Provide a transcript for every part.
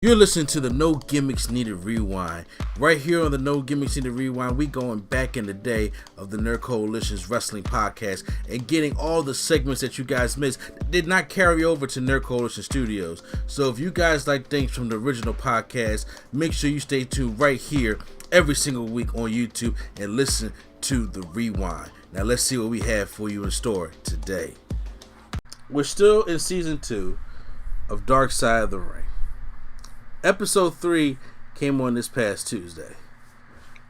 You're listening to the No Gimmicks Needed Rewind. Right here on the No Gimmicks Needed Rewind, we going back in the day of the Nerd Coalition's wrestling podcast and getting all the segments that you guys missed that did not carry over to Nerd Coalition Studios. So if you guys like things from the original podcast, make sure you stay tuned right here every single week on YouTube and listen to the Rewind. Now let's see what we have for you in store today. We're still in season 2 of Dark Side of the Ring. Episode 3 came on this past Tuesday.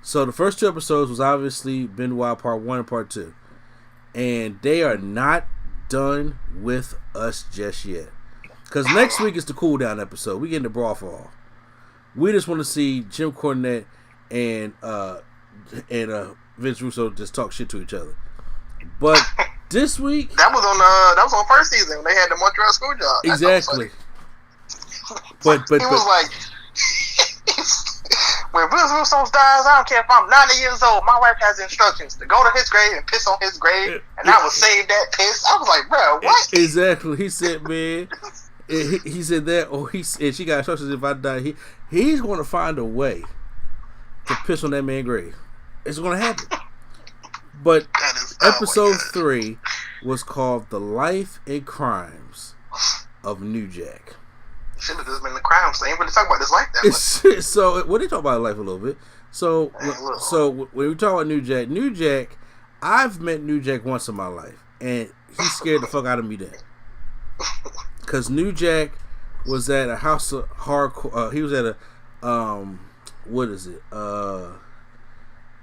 So the first 2 episodes was obviously Benoit Part 1 and Part 2. And they are not done with us just yet. Because next week is the cool down episode. We get into Brawl for All. We just want to see Jim Cornette and Vince Russo just talk shit to each other. But this week... That was on first season when they had the Montreal Screwjob. Exactly. But he was like, when Vince Russo dies, I don't care if I'm 90 years old. My wife has instructions to go to his grave and piss on his grave, and I will save that piss. I was like, bro, what? Exactly. He said, man, he said that, or she got instructions if I die. He's going to find a way to piss on that man's grave. It's going to happen. But episode 3 was called The Life and Crimes of New Jack. Should have just been the crime. So they ain't really talk about this life that much. So they talk about life a little bit. So when we talk about New Jack, I've met New Jack once in my life, and he scared the fuck out of me then. Because New Jack was at a house of hardcore. He was at a what is it?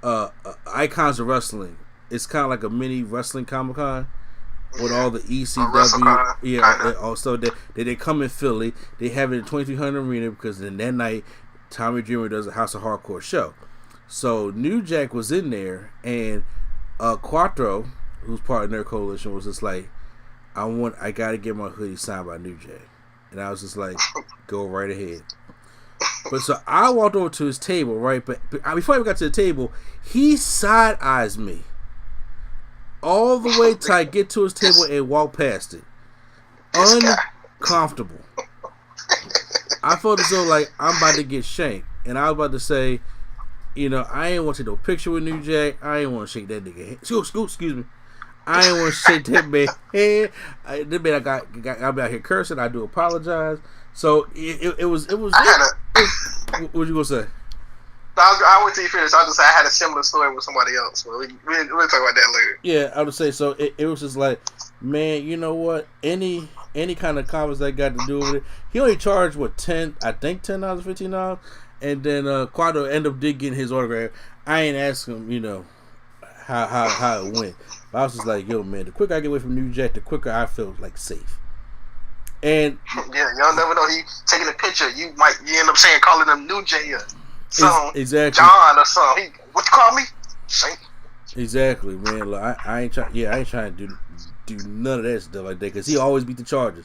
Icons of Wrestling. It's kind of like a mini wrestling Comic-Con. With all the ECW, also they come in Philly. They have it in 2300 Arena because then that night Tommy Dreamer does a House of Hardcore show. So New Jack was in there, and Quattro, who's part of Nerd Coalition, was just like, I gotta get my hoodie signed by New Jack, and I was just like, go right ahead. But so I walked over to his table, right? But before I got to the table, he side eyes me. All the way till I get to his table and walk past it. Uncomfortable. I felt as though like I'm about to get shanked. And I was about to say, I ain't want to take no picture with New Jack. I ain't want to shake that nigga hand. Excuse me. I ain't want to shake that man's hand. This man I got out here cursing. I do apologize. So it was what you gonna say? I wait till you finish. I'll just say I had a similar story with somebody else. We'll talk about that later. Yeah, I would say so. It was just like, man, you know what? Any kind of comments that got to do with it. He only charged $10, $15, and then Quattro ended up getting his autograph. I ain't asked him, how it went. But I was just like, yo, man, the quicker I get away from New Jack, the quicker I feel like safe. And yeah, y'all never know. He taking a picture. You end up calling him New Jay. Exactly. John or something. What you call me? Saint. Exactly, man. Look, I ain't trying. Yeah, I ain't trying to do none of that stuff like that because he always beat the Chargers.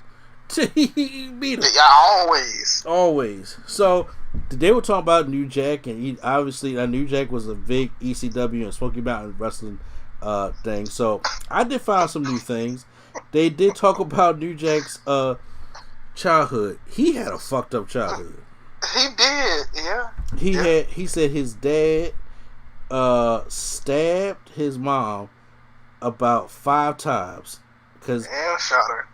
He beat him. Yeah, always. So they were talking about New Jack, and obviously New Jack was a big ECW and Smoky Mountain wrestling thing. So I did find some new things. They did talk about New Jack's childhood. He had a fucked up childhood. He did, yeah. He said his dad stabbed his mom about 5 times and shot her.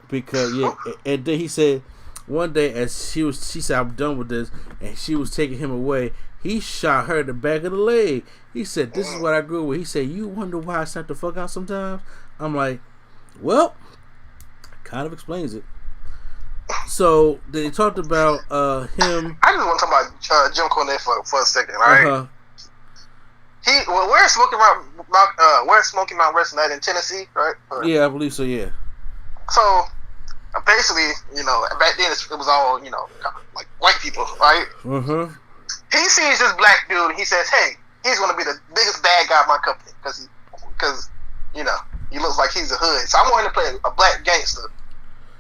And then he said one day as she said, I'm done with this, and she was taking him away, he shot her in the back of the leg. He said, this is what I grew with. He said, you wonder why I snap the fuck out sometimes? I'm like, well, kind of explains it. So they talked about him. I just want to talk about Jim Cornette for a second, all right? Where's Smoky Mountain Wrestling at in Tennessee, right? Yeah, I believe so. Yeah. So basically, back then it was all kind of like white people, right? Mm-hmm. He sees this black dude. He says, "Hey, he's going to be the biggest bad guy in my company because he looks like he's a hood. So I want him to play a black gangster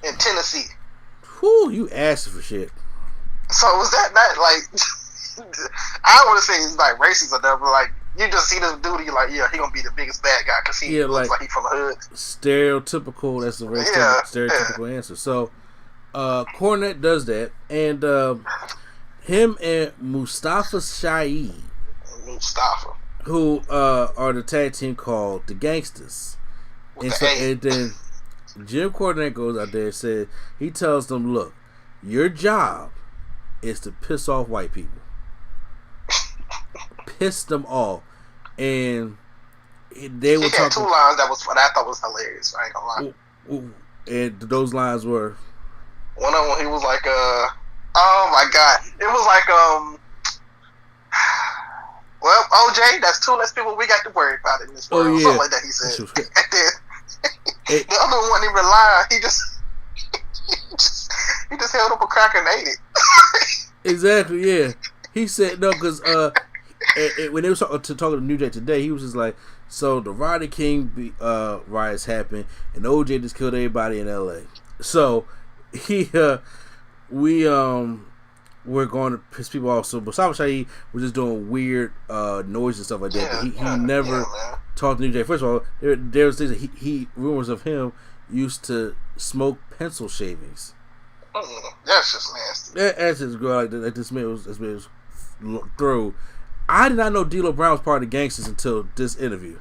in Tennessee." Whew, you asking for shit. So was that not like? I don't want to say it's like racist or whatever, but like you just see this dude, you're like, yeah, he gonna be the biggest bad guy because he looks like he from the hood. Stereotypical. That's the stereotypical answer. So, Cornette does that, and Him and Mustafa Shaheed. Who are the tag team called the Gangsters. And then Jim Cornette goes out there and says, he tells them, look, your job is to piss off white people. Piss them off. And they were talking. 2 lines that I thought was hilarious. I ain't gonna lie. And those lines were. One of them, he was like, oh my god, it was like, well, OJ, that's 2 less people we got to worry about in this world. Something like that. He said. And then the other one didn't even lie. He just held up a cracker and ate it. Exactly. Yeah. He said no because when they were talking to New Jack today, he was just like, so the Rodney King riots happened and OJ just killed everybody in LA. So we're going to piss people off. So Mustafa Shaheed was just doing weird noise and stuff like that. But he never talked to New Jack. First of all, there was things that he rumors of him used to smoke pencil shavings. That's just nasty. That's just girl like this man was through. I did not know D'Lo Brown was part of the Gangsters until this interview.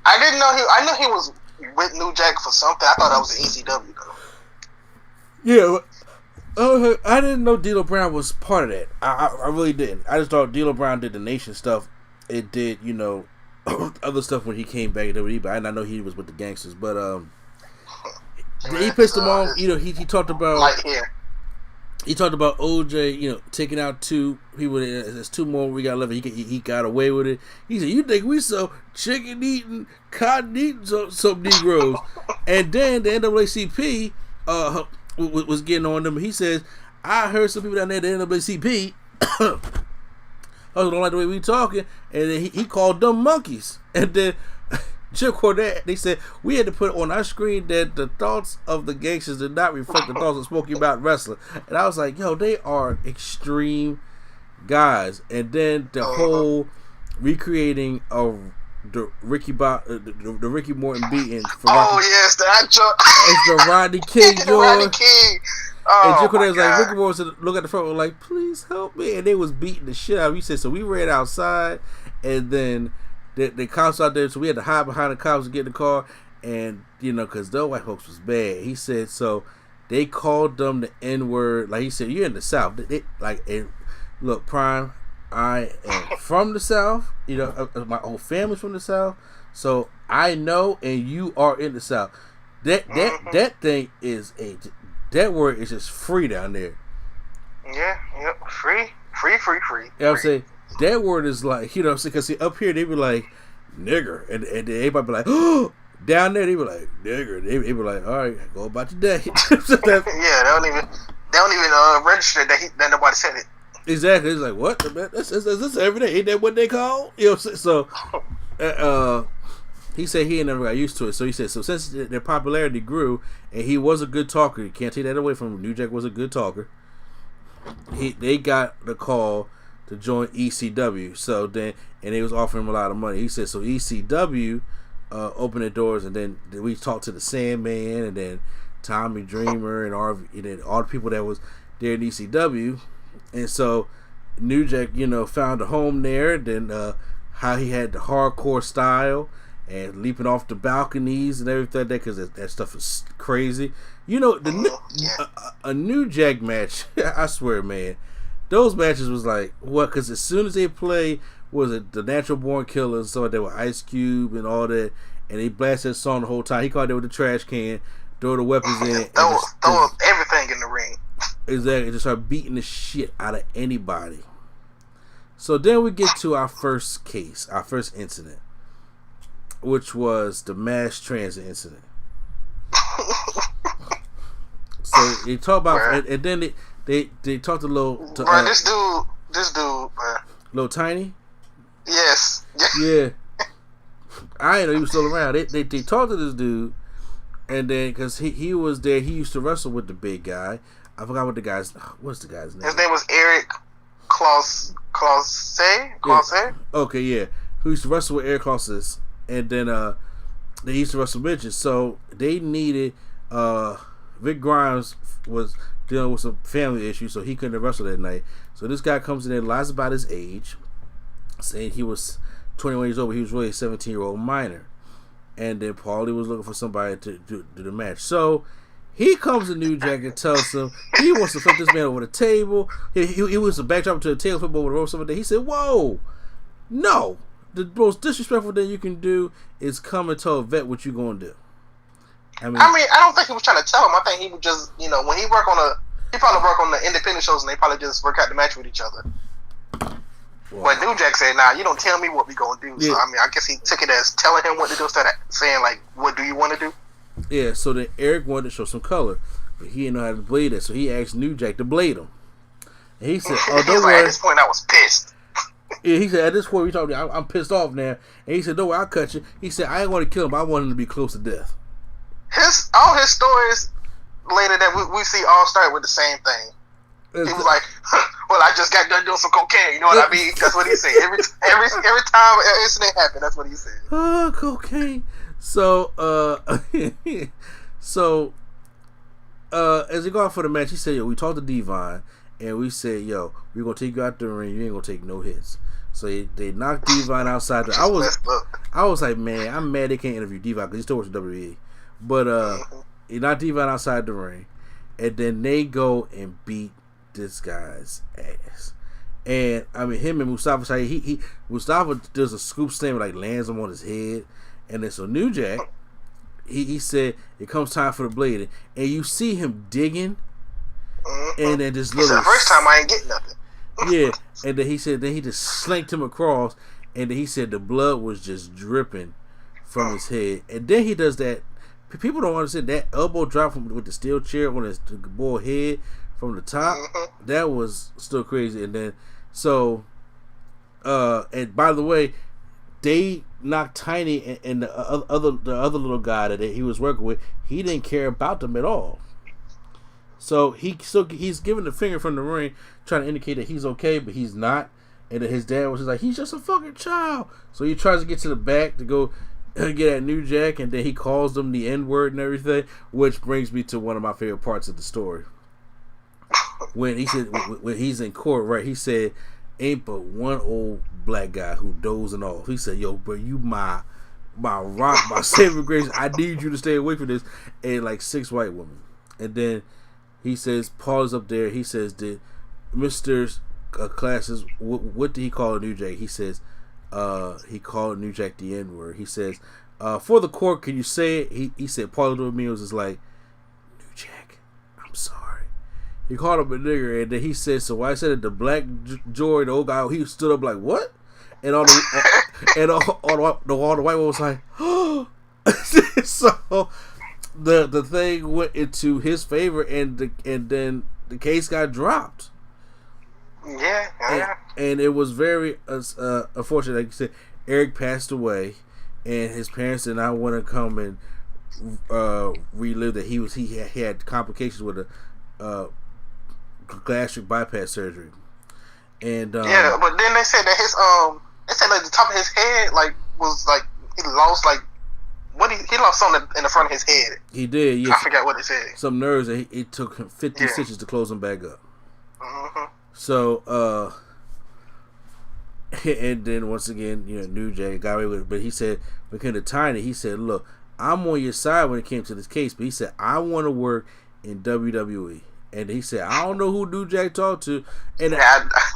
I didn't know I knew he was with New Jack for something. I thought that was an ECW though. Yeah, I didn't know D'Lo Brown was part of that. I really didn't. I just thought D'Lo Brown did the Nation stuff. It did, other stuff when he came back to WWE, but I did not know he was with the Gangsters. But he pissed him off. He talked about like here. He talked about OJ, taking out 2 people. There's 2 more we got left. He got away with it. He said, "You think we so chicken eating, cotton eating some Negroes?" And then the NAACP was getting on them. He says, "I heard some people down there at the NAACP don't like the way we talking," and then he called them monkeys. And then Jim Cornette, they said, we had to put on our screen that the thoughts of the Gangsters did not reflect the thoughts of Smokey about wrestling. And I was like, yo, they are extreme guys. And then the whole recreating of the Ricky Morton beating. Yes, that joke. It's the Rodney King, Rodney King. And Jim Cornette was like, Ricky Morton said, look at the front, was like, please help me. And they was beating the shit out of me. He said, so we ran outside, and then the cops out there, so we had to hide behind the cops to get in the car, and because the white folks was bad. He said, so they called them the N-word. Like he said, you're in the South. And look, Prime, I am from the South. My whole family's from the South, so I know, and you are in the South. That thing is that word is just free down there. Yeah, yep, free. You know what I'm saying? That word is like, because up here they be like, nigger. And everybody be like, oh, down there they be like, nigger. They be like, all right, go about your day. They don't even register that nobody said it. Exactly. It's like, what? This every day. Ain't that what they call? So he said he ain't never got used to it. So he said, so since their popularity grew, and he was a good talker, you can't take that away from him. New Jack was a good talker. They got the call to join ECW. So then, and they was offering him a lot of money. He said, so ECW opened the doors, and then we talked to the Sandman, and then Tommy Dreamer, and then all the people that was there in ECW. And so New Jack, found a home there. Then how he had the hardcore style and leaping off the balconies and everything like that, because that stuff is crazy. A New Jack match, I swear, man, those matches was like, what? Because as soon as they play, was it the Natural Born Killers, so they were Ice Cube and all that, and they blasted that song the whole time. He caught there with the trash can, throw the weapons in, throw everything in the ring. Exactly, just start beating the shit out of anybody. So then we get to our first case, our first incident, which was the mass transit incident. So they talk about, and then they talked this dude, man. Little Tiny. Yes. Yeah. I didn't know he was still around. They talked to this dude, and then because he was there, he used to wrestle with the big guy. I forgot what's the guy's name? His name was Eric Claus. Yeah. Okay, yeah. Who used to wrestle with Eric Claus, and then they used to wrestle midgets. So they needed Vic Grimes was dealing with some family issues, so he couldn't wrestle that night. So this guy comes in there, lies about his age, saying he was 21 years old, but he was really a 17-year-old minor. And then Paulie was looking for somebody to do the match. So he comes to New Jack and tells him he wants to flip this man over the table. He was to backdrop to the table, flip over the rope, something like that. He said, "Whoa, no! The most disrespectful thing you can do is come and tell a vet what you gonna do." I don't think he was trying to tell him. I think he would just, when he probably work on the independent shows, and they probably just work out the match with each other. Wow. But New Jack said, "Nah, you don't tell me what we gonna do." Yeah. So I guess he took it as telling him what to do instead of saying like, "What do you want to do?" Yeah. So then Eric wanted to show some color, but he didn't know how to blade it, so he asked New Jack to blade him. And he said, "Oh, don't worry." At this point, I was pissed. Yeah, he said, "At this point, we talking. I'm pissed off now." And he said, "Don't worry, I'll cut you." He said, "I ain't want to kill him, but I want him to be close to death." All his stories later that we see all start with the same thing. He was like, "Well, I just got done doing some cocaine." You know what I mean? That's what he said. Every time an incident happened, that's what he said. Cocaine. So, as he go out for the match, he said, "Yo, we talked to Divine, and we said, yo, we're gonna take you out the ring. You ain't gonna take no hits." So they knocked Divine outside. I was like, man, I'm mad they can't interview Divine because he still works with WWE. But he knocked Divine outside the ring, and then they go and beat this guy's ass. And him and Mustafa, Mustafa does a scoop slam, like lands him on his head, and then so New Jack, he said it comes time for the blading, and you see him digging, and then this little. The first time I ain't getting nothing. Yeah, and then he said he just slanked him across, and then he said the blood was just dripping from his head, and then he does that. People don't understand that elbow drop with the steel chair on his boy head from the top. That was still crazy. And then and by the way, they knocked Tiny and the other little guy that he was working with. He didn't care about them at all. So he's giving the finger from the ring, trying to indicate that he's okay, but he's not. And then his dad was just like, "He's just a fucking child." So he tries to get to the back to go get at New Jack, and then he calls them the N-word and everything, which brings me to one of my favorite parts of the story. When he said, when he's in court, right, he said, "Ain't but one old black guy who dozing off." He said, "Yo, bro, you my rock, my saving grace. I need you to stay away from this." And like 6 white women. And then he says, Paul is up there. He says, "Did Mr. Classes, what did he call New Jack?" He says, he called New Jack the N-word. He says, "For the court, can you say it?" He said, Paul to me was just like, "New Jack, I'm sorry." He called him a nigger, and then he said, "So why I said it, the black Joy, the old guy, he stood up like, what?" And all the white one was like, "Oh." So the thing went into his favor, and then the case got dropped. Yeah. And it was very unfortunate. Like you said, Eric passed away, and his parents did not want to come and relive that he had complications with a gastric bypass surgery. And yeah, but then they said that like the top of his head was he lost he lost something in the front of his head. He did. Yeah, I forgot what they said. Some nerves. It took him 50 stitches to close them back up. Mm-hmm. So, and then once again, New Jack got away with it. But he said, when it came to Tiny, he said, "Look, I'm on your side when it came to this case." But he said, "I want to work in WWE." And he said, "I don't know who New Jack talked to." And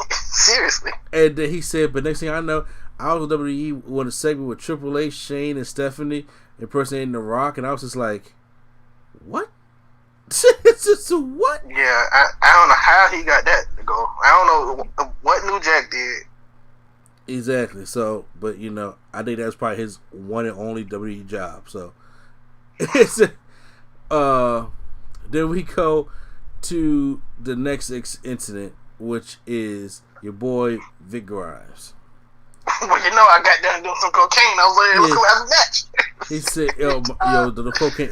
seriously. And then he said, "But next thing I know, I was with WWE on a segment with Triple H, Shane, and Stephanie impersonating The Rock." And I was just like, what? It's just what? Yeah, I don't know how he got that to go. I don't know what New Jack did. Exactly. So, but I think that's probably his one and only WWE job. So, it's then we go to the next incident, which is your boy Vic Grimes. Well, I got done doing some cocaine. I was like, let's go have a match. He said, the cocaine,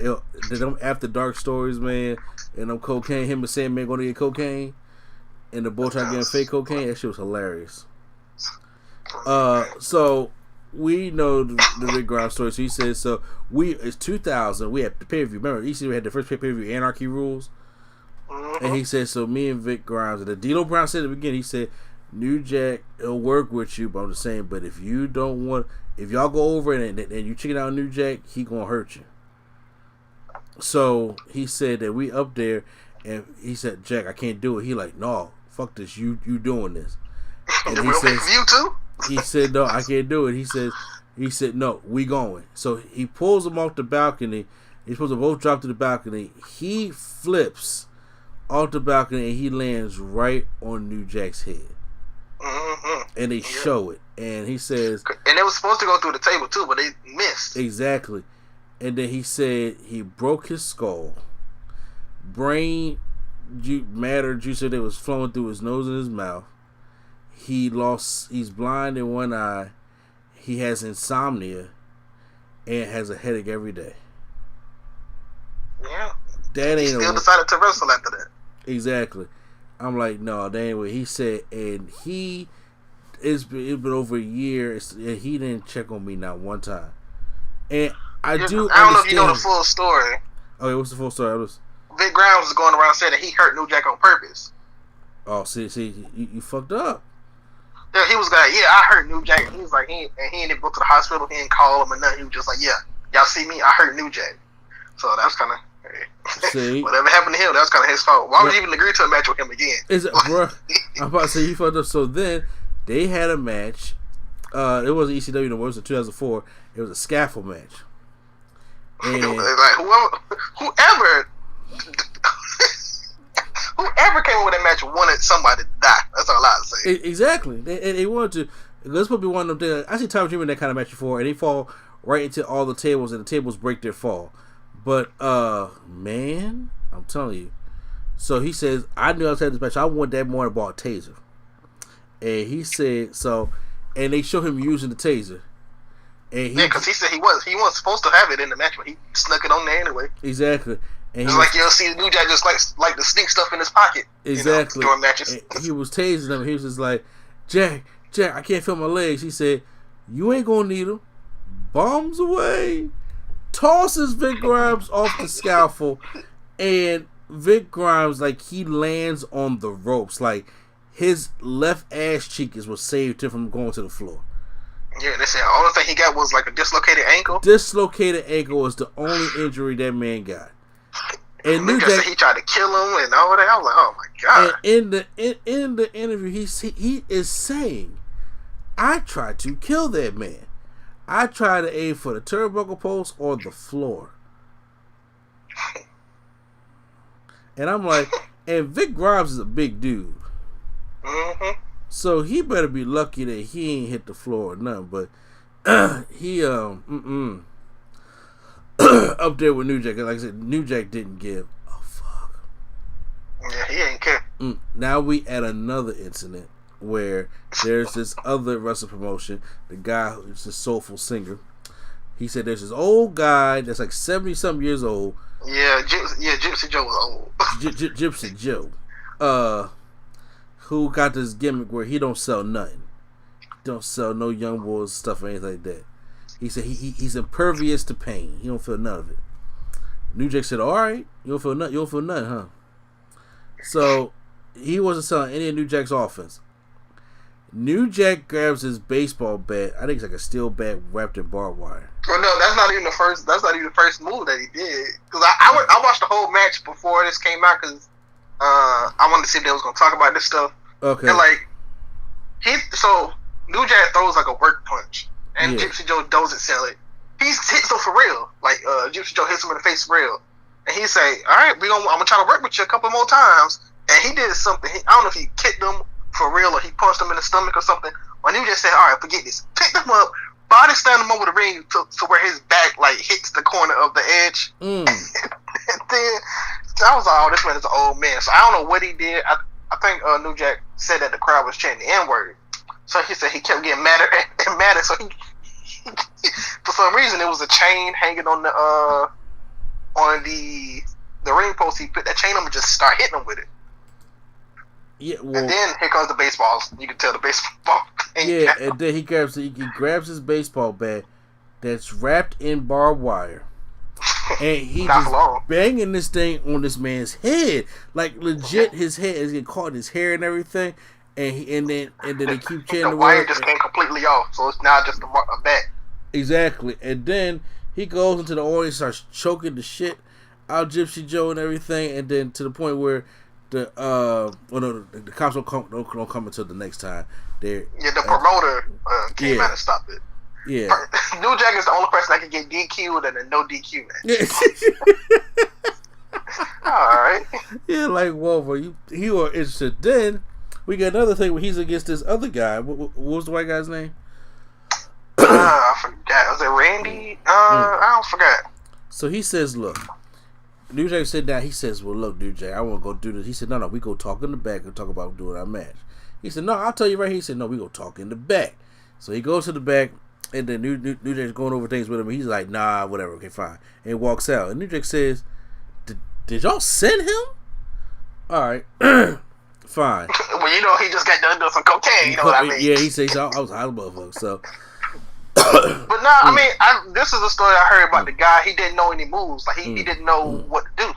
them after dark stories, man, and them cocaine, him and Sandman going to get cocaine, and the boy trying to get fake cocaine. That shit was hilarious. So we know the Vic Grimes story. So he says, it's 2000. We had the pay-per-view. Remember, ECW had the first pay-per-view, Anarchy Rules. Mm-hmm. And he said, so me and Vic Grimes, and D'Lo Brown said at the beginning, he said, New Jack, he'll work with you, but I'm just saying, but if you don't want, if y'all go over and you chicken out New Jack, he gonna hurt you. So he said that we up there, and he said, Jack, I can't do it. He like, no, fuck this, you doing this. And he says, you too? He said, no, I can't do it. He said, no, we going. So he pulls him off the balcony. He's supposed to both drop to the balcony. He flips off the balcony and he lands right on New Jack's head. Mm-hmm. And they show it. And he says, and they were supposed to go through the table too, but they missed. Exactly. And then he said he broke his skull. Brain matter juice that was flowing through his nose and his mouth. He's blind in one eye. He has insomnia and has a headache every day. Yeah. That he still decided to wrestle after that. Exactly. I'm like, no, that ain't what he said. And it's been over a year, and he didn't check on me not one time. And I don't know if you know the full story. Okay, what's the full story? Vic Grimes was going around saying that he hurt New Jack on purpose. Oh, see, you fucked up. Yeah, he was like, yeah, I hurt New Jack. He was like, he didn't go to the hospital. He didn't call him or nothing. He was just like, yeah, y'all see me? I hurt New Jack. So that's kind of whatever happened to him. That's kind of his fault. Why would you even agree to a match with him again? Bro, I'm about to say he fucked up. So then they had a match. It wasn't ECW no more. It was in 2004. It was a scaffold match. And like whoever came up with that match wanted somebody to die. That's all I say. Exactly. They wanted to. Let's probably one of them. I see Tom Dreamer in that kind of match before, and they fall right into all the tables, and the tables break their fall. But man, I'm telling you. So he says, I knew I was having this match. I went that morning and bought a taser, and he said so. And they show him using the taser. And because he said he wasn't supposed to have it in the match, but he snuck it on there anyway. Exactly. And it's like you'll see New Jack just like to sneak stuff in his pocket. Exactly. During matches. And he was tasing him. He was just like, Jack, I can't feel my legs. He said, you ain't gonna need them. Bombs away. Tosses Vic Grimes off the scaffold, and Vic Grimes, like, he lands on the ropes. Like, his left ass cheek is what saved him from going to the floor. Yeah, they said the only thing he got was like a dislocated ankle. Dislocated ankle was the only injury that man got. And New Jack said he tried to kill him and all that. I was like, oh my god. And in the interview, he is saying, I tried to kill that man. I tried to aim for the turnbuckle post or the floor. And I'm like, and Vic Grimes is a big dude. Mm-hmm. So he better be lucky that he ain't hit the floor or nothing. But he up there with New Jack. Like I said, New Jack didn't give a fuck. Yeah, he ain't care. Now we at another incident where there's this other wrestling promotion. The guy who's a soulful singer. He said there's this old guy that's like 70-something years old. Yeah, Gypsy Joe was old. Gypsy Joe. Who got this gimmick where he don't sell nothing. Don't sell no young boys stuff or anything like that. He said he's impervious to pain. He don't feel none of it. New Jack said, alright, you don't feel nothing, huh? So he wasn't selling any of New Jack's offense. New Jack grabs his baseball bat. I think it's like a steel bat wrapped in barbed wire. Well, no, that's not even the first move that he did. Because I watched the whole match before this came out because I wanted to see if they was gonna talk about this stuff. Okay. And like so New Jack throws like a work punch, and Gypsy Joe doesn't sell it. He hits him for real. Like Gypsy Joe hits him in the face for real, and he say, "All right, I'm gonna try to work with you a couple more times." And he did something. I don't know if he kicked him for real or he punched him in the stomach or something. When New Jack said, "All right, forget this," picked him up, body slammed him over the ring to where his back like hits the corner of the edge. And then I was like, "Oh, this man is an old man." So I don't know what he did. I think New Jack said that the crowd was chanting the N-word. So he said he kept getting madder and madder. So he for some reason it was a chain hanging on the ring post. He put that chain on and just start hitting him with it. Yeah, well, and then here comes the baseballs. You can tell the baseball. Yeah, and then he grabs his baseball bat that's wrapped in barbed wire. And he just banging this thing on this man's head, like legit. His head is getting caught in his hair and everything, and then they keep chanting the wire just came completely off, so it's now just a bat. Exactly, and then he goes into the audience, starts choking the shit out Gypsy Joe and everything, and then to the point where the cops don't come until the next time. The promoter came out and stopped it. Yeah, New Jack is the only person that can get DQ'd and a no DQ match. Yeah. All right. Yeah, like Wolver, he was interested. Then we got another thing where he's against this other guy. What was the white guy's name? I forgot. Was it Randy? I don't forget. So he says, "Look." New Jack sit down. He says, "Well, look, New Jack, I want to go do this." He said, "No, we go talk in the back and talk about doing our match." He said, "No, I'll tell you right here." He said, "No, we go talk in the back." So he goes to the back. And then New Jack's going over things with him. He's like, nah, whatever, okay, fine. And he walks out. And New Jack says, did y'all send him? All right, fine. Well, he just got done doing some cocaine, you know what I mean? Yeah, he says, I was high motherfucker, so. But no, I mean, this is a story I heard about the guy. He didn't know any moves. Like, he didn't know what to do.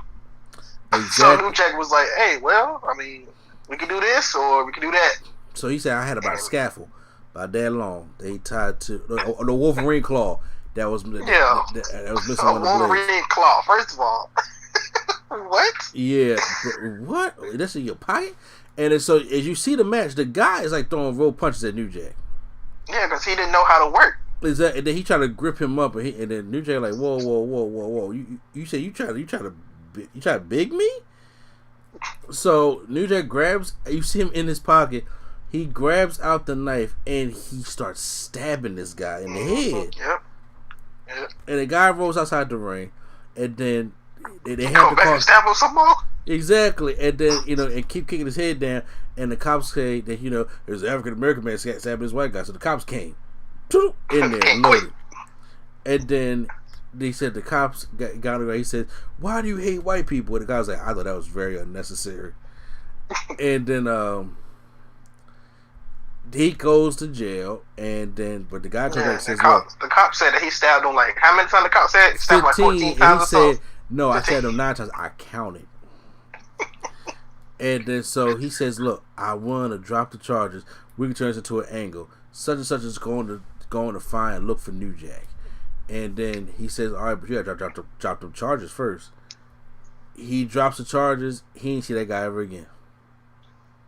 Exactly. So New Jack was like, hey, well, I mean, we can do this or we can do that. So he said, I had about a scaffold. About that long, they tied to the Wolverine claw that was missing a on the Wolverine claw. First of all, what? Yeah, but what? That's in your pocket. And so as you see the match, the guy is like throwing real punches at New Jack. Yeah, because he didn't know how to work. Exactly. And then he tried to grip him up, and then New Jack like, whoa! You say you try to big me? So New Jack grabs. You see him in his pocket. He grabs out the knife and he starts stabbing this guy in the head. Yep. And the guy rolls outside the ring, and then they have to call. Stab him some more. Exactly, and then and keep kicking his head down. And the cops say that there's an African American man stabbing this white guy, so the cops came in there loaded. And then they said the cops got away. He said, "Why do you hate white people?" And the guy was like, "I thought that was very unnecessary." And then he goes to jail, but the guy comes back and says, the cop said that he stabbed him like, how many times the cop said? He stabbed 15, like 14 times or so? He said, no, 15. I stabbed him 9 times. I counted. And then so he says, look, I want to drop the charges. We can turn this into an angle. Such and such is going to find and look for New Jack. And then he says, all right, but you got to drop the charges first. He drops the charges. He ain't see that guy ever again.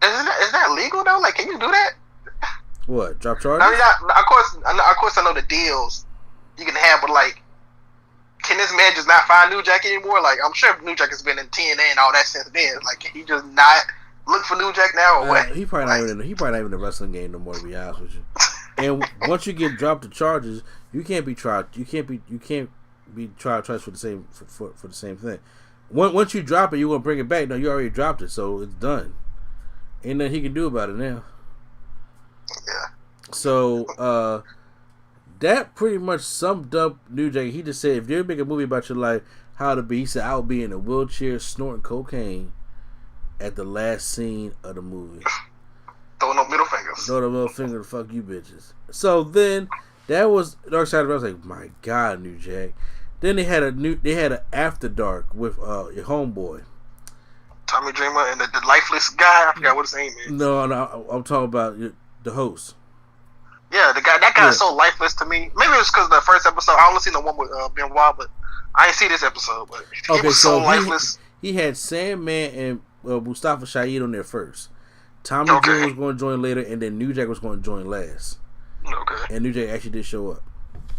Is that legal though? Like, can you do that? What? Drop charges? I mean, of course, I know the deals you can have, but like, can this man just not find New Jack anymore? Like, I'm sure New Jack has been in TNA and all that since then. Like, can he just not look for New Jack now or what? He probably not even in the wrestling game no more, to be honest with you. And once you get dropped the charges, you can't be tried. You can't be tried twice for the same for the same thing. Once you drop it, you gonna bring it back. No, you already dropped it, so it's done. Ain't nothing he can do about it now. Yeah. So that pretty much summed up New Jack. He just said, if you make a movie about your life, how to be, he said, I would be in a wheelchair snorting cocaine at the last scene of the movie. Throwing up middle fingers. Throwing up middle finger to fuck you bitches. So then that was Dark Side of the. I was like, my God, New Jack. Then they had an After Dark with your homeboy. Tommy Dreamer and the lifeless guy. I forgot what his name is. No, I'm talking about the host. Yeah, that guy is so lifeless to me. Maybe it was because of the first episode. I only seen the one with Benoit, but I didn't see this episode. But he was so lifeless. He had Sandman and Mustafa Shahid on there first. Tommy Dreamer was going to join later, and then New Jack was going to join last. Okay. And New Jack actually did show up.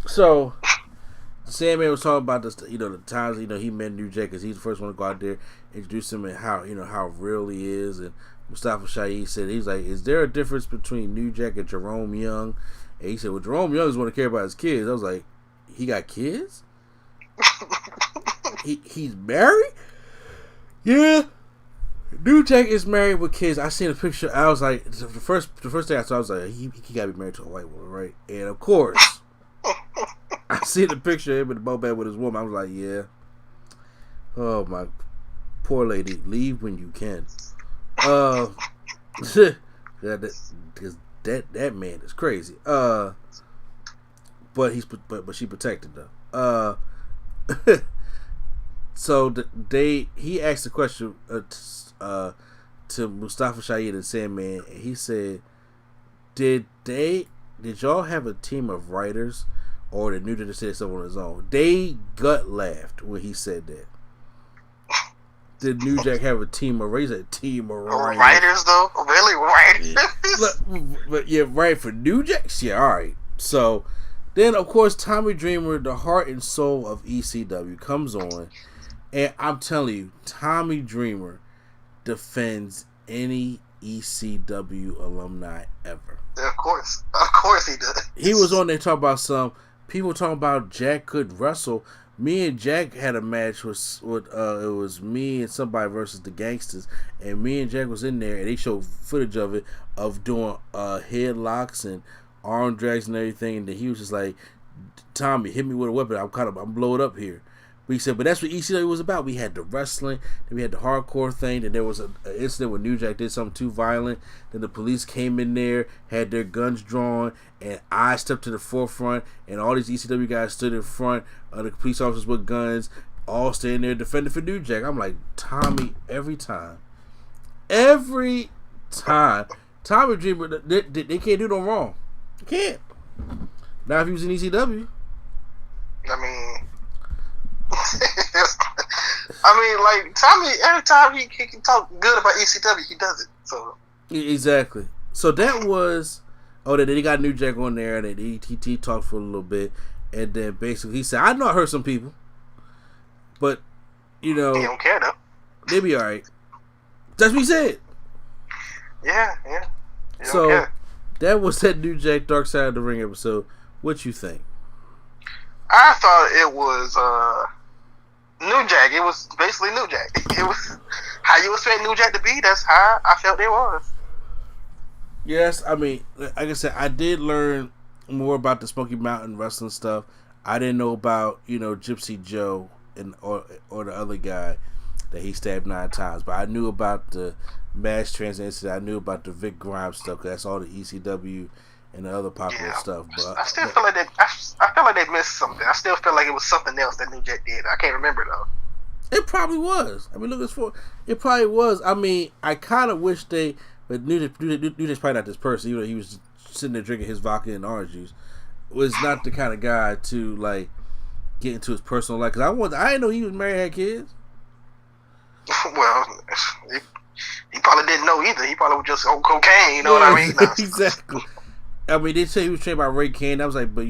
So Sandman was talking about the times he met New Jack because he's the first one to go out there, introduce him and how real he is. And Mustafa Shahid said, he's like, is there a difference between New Jack and Jerome Young? And he said, well, Jerome Young is one to care about his kids. I was like, he got kids? He's married? Yeah. New Jack is married with kids. I seen a picture. I was like, the first thing I saw, I was like, he got to be married to a white woman, right? And of course, I see the picture of him in the boat bed with his woman. I was like, yeah. Oh, my poor lady. Leave when you can. Because that man is crazy. But she protected though. So he asked the question to Mustafa Shahid and Sandman, and he said, Did y'all have a team of writers, or did New Jack say stuff on his own? They gut laughed when he said that. Did New Jack have a team of writers? A team of writers, though? Really, writers? But yeah, right, for New Jack? Yeah, all right. So then, of course, Tommy Dreamer, the heart and soul of ECW, comes on, and I'm telling you, Tommy Dreamer defends any ECW alumni ever. Of course he does. He was on there talking about some people talking about Jack could wrestle. Me and Jack had a match with it was me and somebody versus the Gangsters, and me and Jack was in there, and they showed footage of it, of doing headlocks and arm drags and everything, and then he was just like, Tommy, hit me with a weapon, I'm blowing up here. But he said, but that's what ECW was about. We had the wrestling, then we had the hardcore thing, then there was an incident where New Jack did something too violent, then the police came in there, had their guns drawn, and I stepped to the forefront, and all these ECW guys stood in front of the police officers with guns, all standing there defending for New Jack. I'm like, Tommy, every time, Tommy Dreamer, they can't do no wrong. They can't. Now if he was in ECW. Like Tommy, every time he can talk good about ECW, he does it. So exactly. So that was then he got New Jack on there, and then he talked for a little bit, and then basically he said, I know I hurt some people, but he don't care though. They be all right. That's what he said. Yeah. So that was that New Jack Dark Side of the Ring episode. What you think? I thought it was New Jack. It was basically New Jack. It was how you expect New Jack to be. That's how I felt it was. Yes, I mean, like I said, I did learn more about the Smoky Mountain wrestling stuff. I didn't know about Gypsy Joe or the other guy that he stabbed 9 times, but I knew about the mass transit incident. I knew about the Vic Grimes stuff, because that's all the ECW and the other popular stuff. But I still feel like they missed something. I still feel like it was something else that New Jack did. I can't remember though. It probably was. I mean, it probably was. I mean, I kind of wish but New Jack's probably not this person. He was sitting there drinking his vodka and orange juice. Was not the kind of guy to like get into his personal life. Because I didn't know he was married, had kids. Well, he probably didn't know either. He probably was just on cocaine. You know what I mean? No. Exactly. I mean, they say he was trained by Ray Kane. I was like, but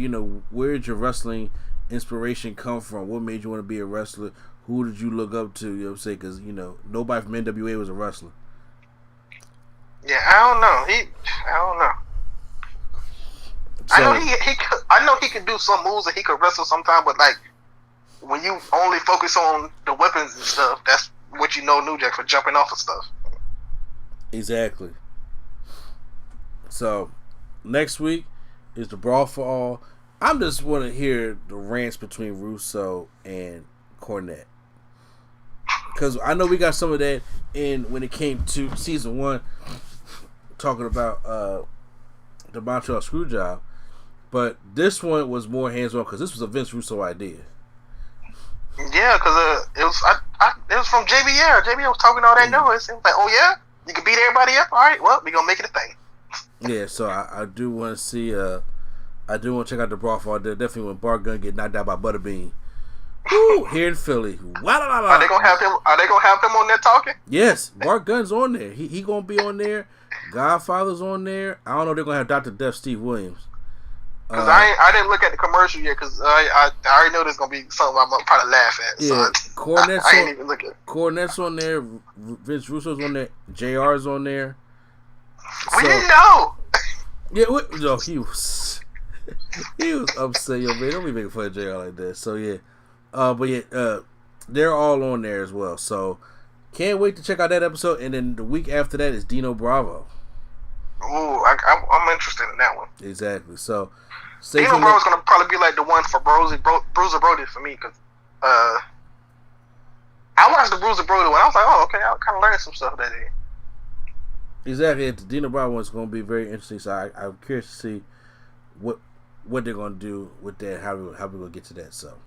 where did your wrestling inspiration come from? What made you want to be a wrestler? Who did you look up to? You know what I'm saying? Because nobody from NWA was a wrestler. Yeah, I don't know. So, I know he could do some moves and he could wrestle sometime, but like when you only focus on the weapons and stuff, that's what New Jack for jumping off of stuff. Exactly. So next week is the Brawl for All. I'm just want to hear the rants between Russo and Cornette, because I know we got some of that when it came to season 1, talking about the Montreal Screwjob, but this one was more hands-on because this was a Vince Russo idea. Yeah, because it was from JBL. JBL was talking all that noise. It was like, oh yeah, you can beat everybody up. All right, well, we gonna make it a thing. Yeah, so I do want to see. I do want to check out the Brawl for All. Definitely when Bart Gunn get knocked out by Butterbean. Woo, here in Philly. Are they gonna have him? Are they gonna have him on there talking? Yes, Bart Gunn's on there. He gonna be on there. Godfather's on there. I don't know if they're gonna have Dr. Death Steve Williams. Because I didn't look at the commercial yet, because I already know there's gonna be something I'm gonna probably laugh at. Yeah, so I ain't even look at it. Cornette's on there. Vince Russo's on there. JR's on there. We didn't know. Yeah, he was upset. Yo, man, don't be making fun of JR like that. So yeah, they're all on there as well. So can't wait to check out that episode. And then the week after that is Dino Bravo. Ooh, I'm interested in that one. Exactly. So Dino Bravo's gonna probably be like the one for Bruiser Brody for me, because I watched the Bruiser Brody one. I was like, oh, okay, I kind of learned some stuff that day. Exactly. The Dina Bravo one's going to be very interesting. So I'm curious to see what they're going to do with that. How we going to get to that. So